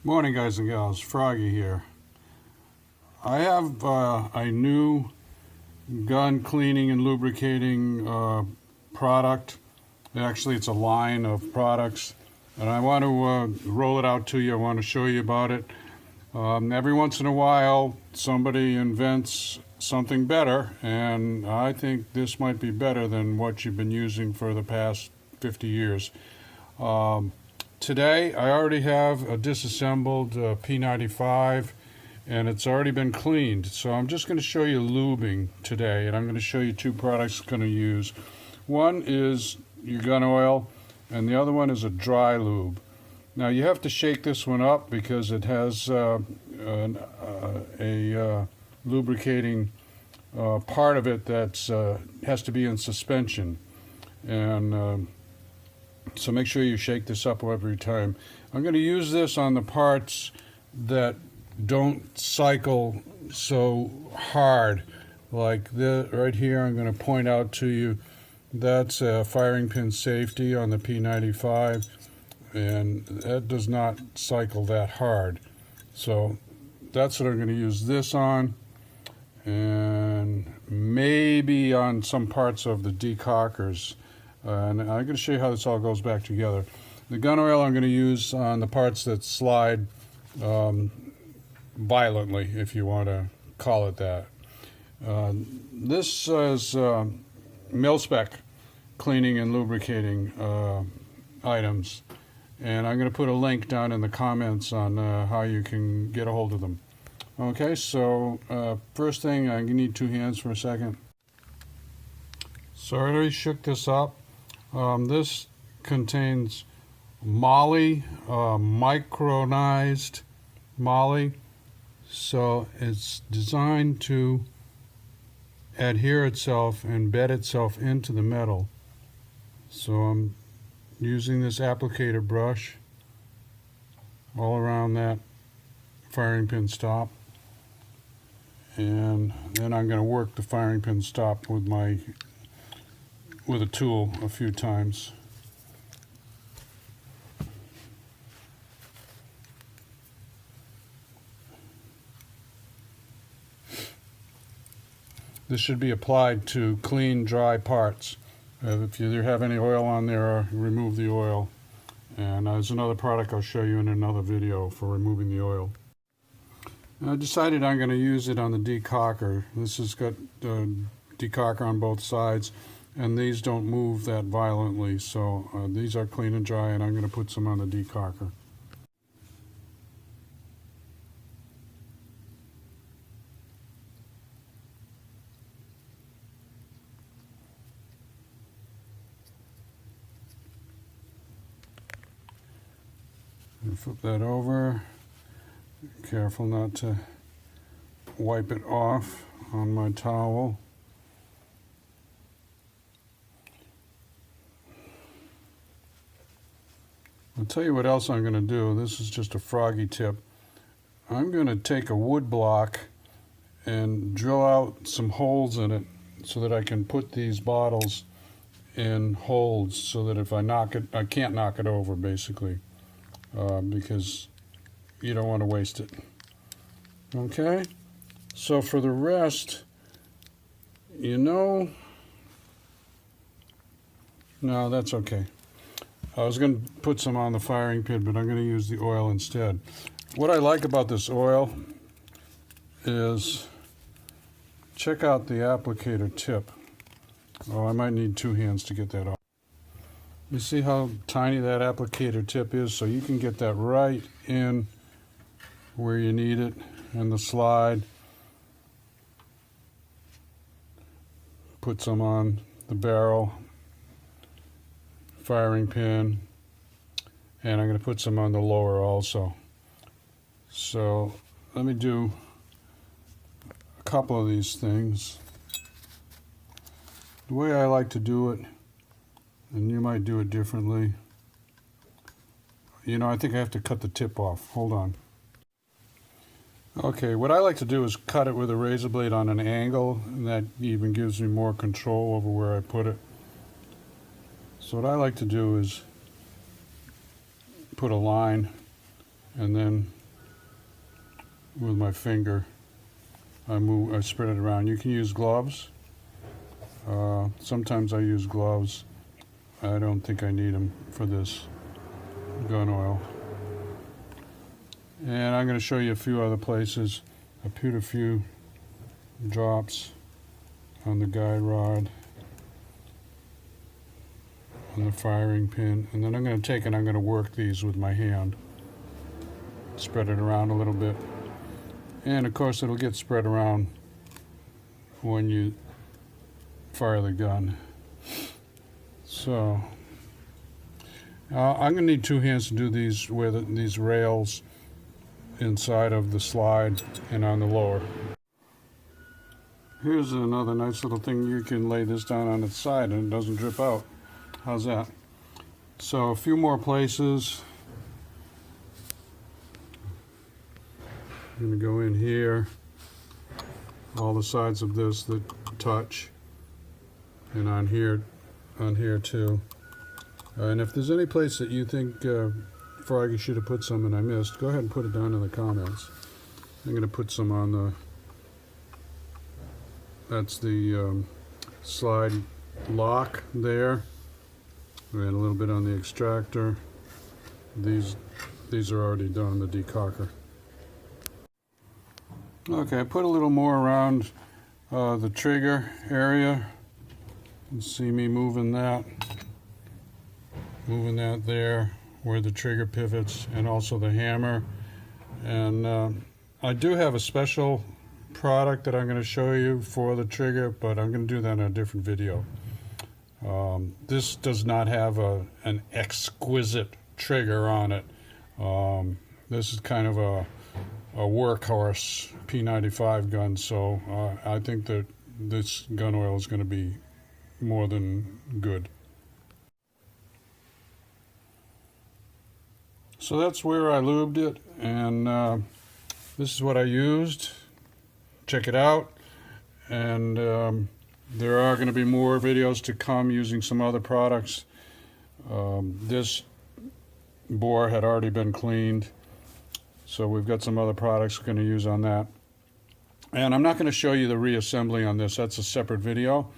Morning, guys and gals. Froggy here. I have a new gun cleaning and lubricating product. Actually, it's a line of products, and I want to roll it out to you. I want to show you about it. Every once in a while, somebody invents something better, and I think this might be better than what you've been using for the past 50 years. Today, I already have a disassembled P95, and it's already been cleaned. So I'm just going to show you lubing today, and I'm going to show you two products I'm going to use. One is your gun oil, and the other one is a dry lube. Now you have to shake this one up because it has a lubricating part of it that has to be in suspension, and so make sure you shake this up every time. I'm going to use this on the parts that don't cycle so hard. Like this right here, I'm going to point out to you, that's a firing pin safety on the P95, and that does not cycle that hard. So that's what I'm going to use this on, and maybe on some parts of the decockers. And I'm going to show you how this all goes back together. The gun oil I'm going to use on the parts that slide violently, if you want to call it that. This is mil-spec cleaning and lubricating items, and I'm going to put a link down in the comments on how you can get a hold of them. Okay, so first thing, I need two hands for a second. So I already shook this up. This contains moly, micronized moly, so it's designed to adhere itself and bed itself into the metal. So I'm using this applicator brush all around that firing pin stop, and then I'm going to work the firing pin stop with a tool a few times. This should be applied to clean, dry parts. If you have any oil on there, remove the oil. And there's another product I'll show you in another video for removing the oil. I decided I'm going to use it on the decocker. This has got decocker on both sides, and these don't move that violently, so these are clean and dry, and I'm going to put some on the decocker. And flip that over. Careful not to wipe it off on my towel. I'll tell you what else I'm going to do. This is just a Froggy tip. I'm going to take a wood block and drill out some holes in it so that I can put these bottles in holes so that if I knock it, I can't knock it over, basically, because you don't want to waste it. Okay? So for the rest, no, that's okay. I was going to put some on the firing pin, but I'm going to use the oil instead. What I like about this oil is, check out the applicator tip. Oh, I might need two hands to get that off. You see how tiny that applicator tip is? So you can get that right in where you need it, in the slide. Put some on the barrel, firing pin, and I'm going to put some on the lower also. So let me do a couple of these things. The way I like to do it, and you might do it differently. I think I have to cut the tip off. Hold on. Okay, what I like to do is cut it with a razor blade on an angle, and that even gives me more control over where I put it. So what I like to do is put a line and then with my finger I spread it around. You can use gloves. Sometimes I use gloves. I don't think I need them for this gun oil. And I'm going to show you a few other places. I put a few drops on the guide rod, on the firing pin, and then I'm going to take and I'm going to work these with my hand. Spread it around a little bit. And of course it'll get spread around when you fire the gun. So I'm going to need 2 hands to do these with these rails inside of the slide and on the lower. Here's another nice little thing. You can lay this down on its side and it doesn't drip out. How's that? So a few more places. I'm going to go in here, all the sides of this that touch, and on here too. And if there's any place that you think Froggy should have put some and I missed, go ahead and put it down in the comments. I'm going to put some on the, that's the slide lock there, and a little bit on the extractor. These are already done, the decocker. Okay, I put a little more around the trigger area. You can see me moving that there where the trigger pivots, and also the hammer. And I do have a special product that I'm going to show you for the trigger, but I'm going to do that in a different video. This does not have an exquisite trigger on it. This is kind of a workhorse P95 gun, so I think that this gun oil is going to be more than good. So that's where I lubed it, and this is what I used. Check it out, and there are going to be more videos to come using some other products. This bore had already been cleaned, so we've got some other products we're going to use on that. And I'm not going to show you the reassembly on this. That's a separate video.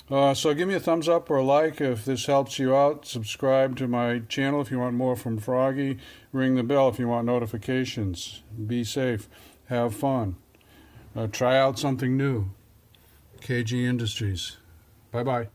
So give me a thumbs up or a like if this helps you out. Subscribe to my channel if you want more from Froggy. Ring the bell if you want notifications. Be safe. Have fun. Try out something new. KG Industries. Bye-bye.